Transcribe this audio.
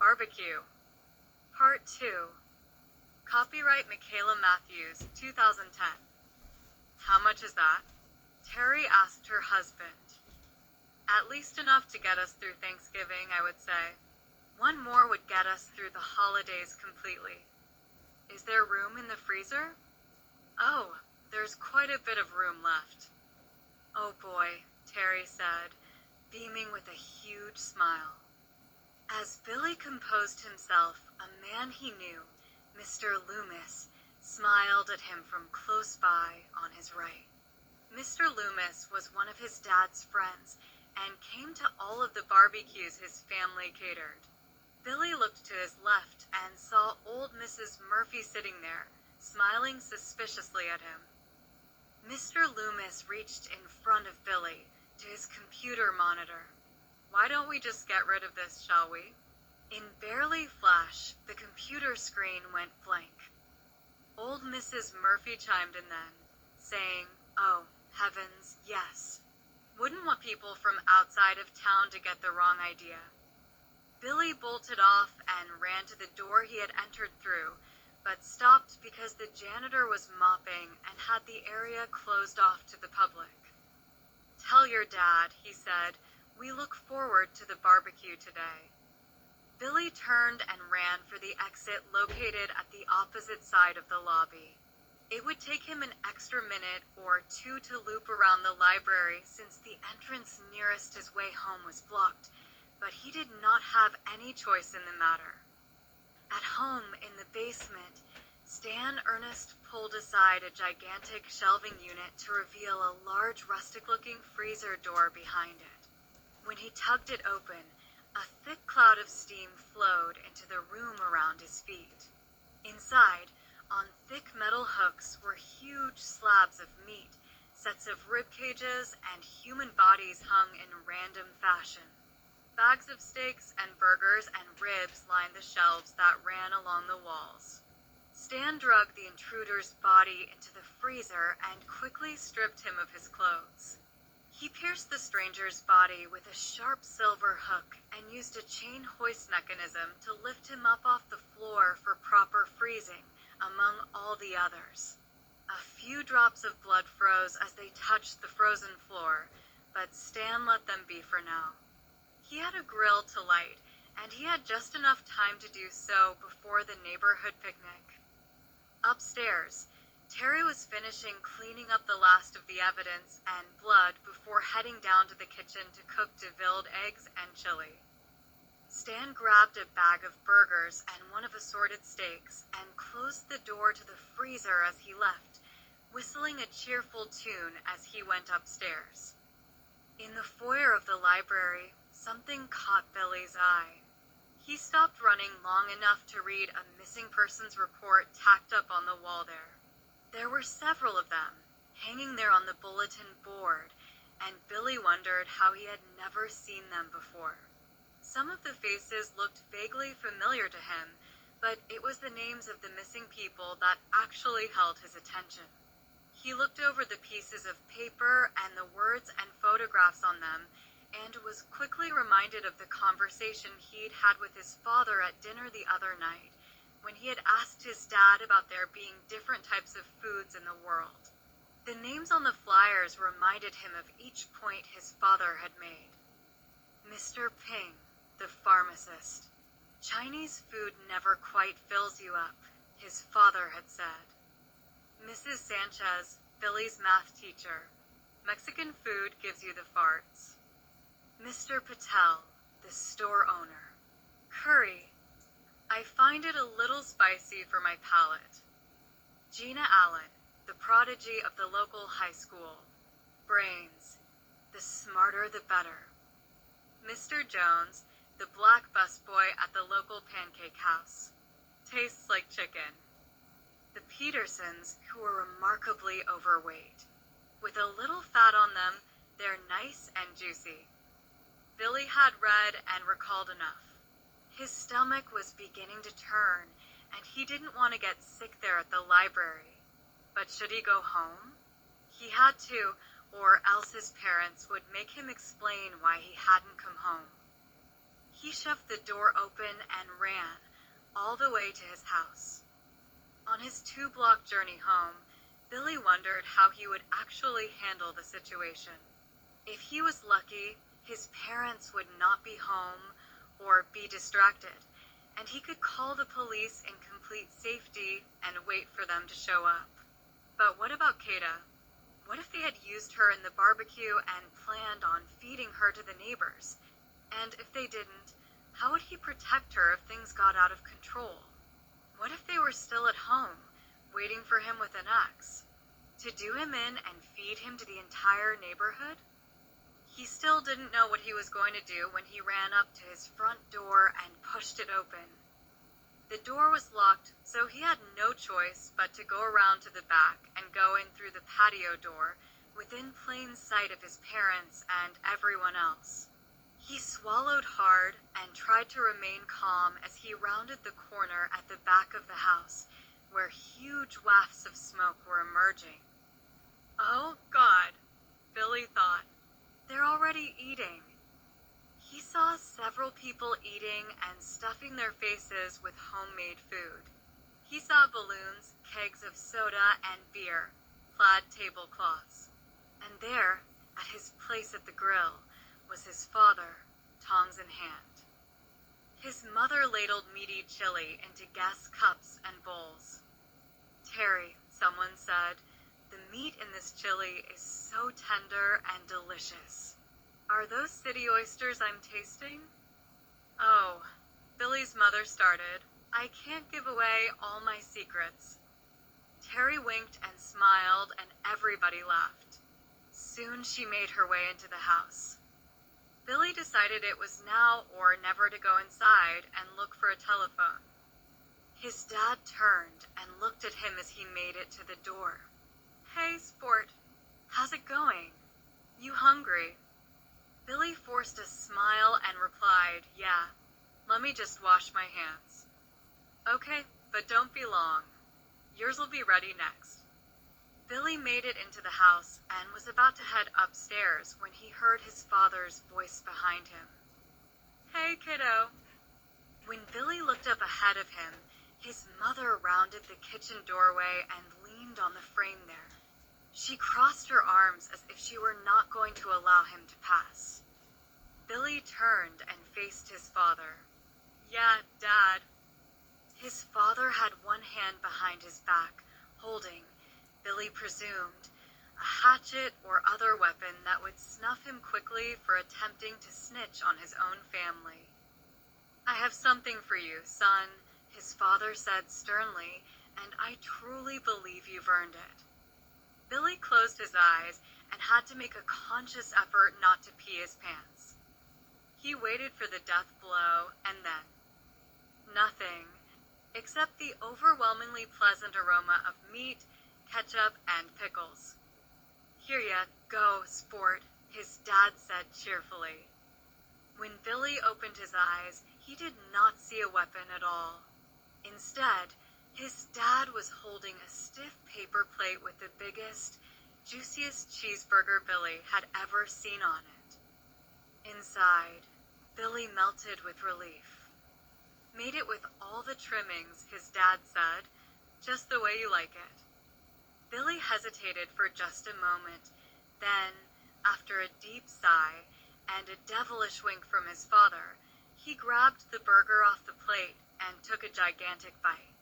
Barbeque. Part 2. Copyright Mikayla Matthews, 2010. How much is that? Terry asked her husband. At least enough to get us through Thanksgiving, I would say. One more would get us through the holidays completely. Is there room in the freezer? Oh, there's quite a bit of room left. Oh boy, Terry said, beaming with a huge smile. As Billy composed himself, a man he knew, Mr. Loomis, smiled at him from close by on his right. Mr. Loomis was one of his dad's friends and came to all of the barbecues his family catered. Billy looked to his left and saw old Mrs. Murphy sitting there, smiling suspiciously at him. Mr. Loomis reached in front of Billy to his computer monitor. Why don't we just get rid of this, shall we? In barely flash, the computer screen went blank. Old Mrs. Murphy chimed in then, saying, "Oh, heavens, yes. Wouldn't want people from outside of town to get the wrong idea." Billy bolted off and ran to the door he had entered through, but stopped because the janitor was mopping and had the area closed off to the public. "Tell your dad," he said, "we look forward to the barbecue today." Billy turned and ran for the exit located at the opposite side of the lobby. It would take him an extra minute or two to loop around the library since the entrance nearest his way home was blocked, but he did not have any choice in the matter. At home in the basement, Stan Ernest pulled aside a gigantic shelving unit to reveal a large rustic-looking freezer door behind it. When he tugged it open, a thick cloud of steam flowed into the room around his feet. Inside, on thick metal hooks, were huge slabs of meat, sets of rib cages, and human bodies hung in random fashion. Bags of steaks and burgers and ribs lined the shelves that ran along the walls. Stan dragged the intruder's body into the freezer and quickly stripped him of his clothes. He pierced the stranger's body with a sharp silver hook and used a chain hoist mechanism to lift him up off the floor for proper freezing, among all the others. A few drops of blood froze as they touched the frozen floor, but Stan let them be for now. He had a grill to light, and he had just enough time to do so before the neighborhood picnic. Upstairs, Terry was finishing cleaning up the last of the evidence and blood before heading down to the kitchen to cook devilled eggs and chili. Stan grabbed a bag of burgers and one of assorted steaks and closed the door to the freezer as he left, whistling a cheerful tune as he went upstairs. In the foyer of the library, something caught Billy's eye. He stopped running long enough to read a missing persons report tacked up on the wall there. There were several of them, hanging there on the bulletin board, and Billy wondered how he had never seen them before. Some of the faces looked vaguely familiar to him, but it was the names of the missing people that actually held his attention. He looked over the pieces of paper and the words and photographs on them, and was quickly reminded of the conversation he'd had with his father at dinner the other night, when he had asked his dad about there being different types of foods in the world. The names on the flyers reminded him of each point his father had made. Mr. Ping, the pharmacist. Chinese food never quite fills you up, his father had said. Mrs. Sanchez, Billy's math teacher. Mexican food gives you the farts. Mr. Patel, the store owner. Curry. I find it a little spicy for my palate. Gina Allen, the prodigy of the local high school. Brains. The smarter the better. Mr. Jones, the black busboy at the local pancake house. Tastes like chicken. The Petersons, who were remarkably overweight. With a little fat on them, they're nice and juicy. Billy had read and recalled enough. His stomach was beginning to turn, and he didn't want to get sick there at the library. But should he go home? He had to, or else his parents would make him explain why he hadn't come home. He shoved the door open and ran all the way to his house. On his 2-block journey home, Billy wondered how he would actually handle the situation. If he was lucky, his parents would not be home or be distracted, and he could call the police in complete safety and wait for them to show up. But what about Kata? What if they had used her in the barbecue and planned on feeding her to the neighbors? And if they didn't, how would he protect her if things got out of control? What if they were still at home, waiting for him with an axe? To do him in and feed him to the entire neighborhood? He still didn't know what he was going to do when he ran up to his front door and pushed it open. The door was locked, so he had no choice but to go around to the back and go in through the patio door, within plain sight of his parents and everyone else. He swallowed hard and tried to remain calm as he rounded the corner at the back of the house, where huge wafts of smoke were emerging. Oh, God, Billy thought. They're already eating. He saw several people eating and stuffing their faces with homemade food. He saw balloons, kegs of soda and beer, plaid tablecloths. And there, at his place at the grill, was his father, tongs in hand. His mother ladled meaty chili into gas cups and bowls. "Terry," someone said, "the meat in this chili is so tender and delicious. Are those city oysters I'm tasting?" "Oh," Billy's mother started, "I can't give away all my secrets." Terry winked and smiled, and everybody laughed. Soon she made her way into the house. Billy decided it was now or never to go inside and look for a telephone. His dad turned and looked at him as he made it to the door. "Hey, sport. How's it going? You hungry?" Billy forced a smile and replied, "Yeah, let me just wash my hands." "Okay, but don't be long. Yours will be ready next." Billy made it into the house and was about to head upstairs when he heard his father's voice behind him. "Hey, kiddo." When Billy looked up ahead of him, his mother rounded the kitchen doorway and leaned on the frame there. She crossed her arms as if she were not going to allow him to pass. Billy turned and faced his father. "Yeah, Dad." His father had one hand behind his back, holding, Billy presumed, a hatchet or other weapon that would snuff him quickly for attempting to snitch on his own family. "I have something for you, son," his father said sternly, "and I truly believe you've earned it." Billy closed his eyes and had to make a conscious effort not to pee his pants. He waited for the death blow, and then nothing, except the overwhelmingly pleasant aroma of meat, ketchup, and pickles. "Here ya go, sport," his dad said cheerfully. When Billy opened his eyes, he did not see a weapon at all. Instead, his dad was holding a stiff paper plate with the biggest, juiciest cheeseburger Billy had ever seen on it. Inside, Billy melted with relief. "Made it with all the trimmings," his dad said, "just the way you like it." Billy hesitated for just a moment, then, after a deep sigh and a devilish wink from his father, he grabbed the burger off the plate and took a gigantic bite.